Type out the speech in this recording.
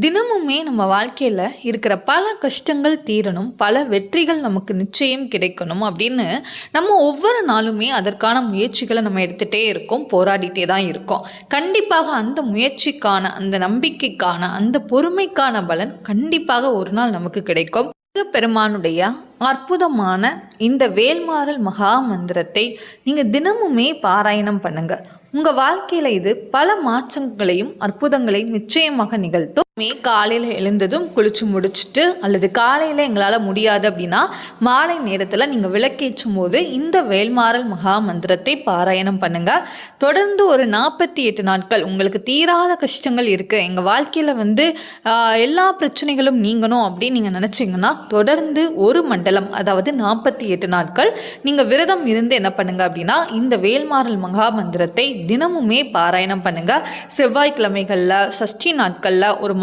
தினமுமே நம்ம வாழ்க்கையில் இருக்கிற பல கஷ்டங்கள் தீரணும், பல வெற்றிகள் நமக்கு நிச்சயம் கிடைக்கணும் அப்படின்னு நம்ம ஒவ்வொரு நாளுமே அதற்கான முயற்சிகளை நம்ம எடுத்துகிட்டே இருக்கோம், போராடிட்டே தான் இருக்கோம். கண்டிப்பாக அந்த முயற்சிக்கான, அந்த நம்பிக்கைக்கான, அந்த பொறுமைக்கான பலன் கண்டிப்பாக ஒரு நாள் நமக்கு கிடைக்கும். பெருமானுடைய அற்புதமான இந்த வேல்மாறல் மகா மந்திரத்தை நீங்கள் தினமுமே பாராயணம் பண்ணுங்க. உங்கள் வாழ்க்கையில் இது பல மாற்றங்களையும் அற்புதங்களையும் நிச்சயமாக நிகழ்த்தும். காலையில் எழுந்ததும் குளிச்சு முடிச்சுட்டு அல்லது காலையில் எங்களால் முடியாது அப்படின்னா மாலை நேரத்தில் நீங்கள் விளக்கேற்றும் போது இந்த வேல்மாறல் மகா மந்திரத்தை பாராயணம் பண்ணுங்கள். தொடர்ந்து ஒரு 48 நாட்கள் உங்களுக்கு தீராத கஷ்டங்கள் இருக்குது, எங்கள் வாழ்க்கையில் எல்லா பிரச்சனைகளும் நீங்கணும் அப்படின்னு நீங்கள் நினச்சிங்கன்னா தொடர்ந்து ஒரு மண்டலம், அதாவது 48 நாட்கள் நீங்கள் விரதம் இருந்து என்ன பண்ணுங்க அப்படின்னா இந்த வேல்மாறல் மகா மந்திரத்தை தினமுமே பாராயணம் பண்ணுங்கள். செவ்வாய்க்கிழமைகளில், சஷ்டி நாட்களில் ஒரு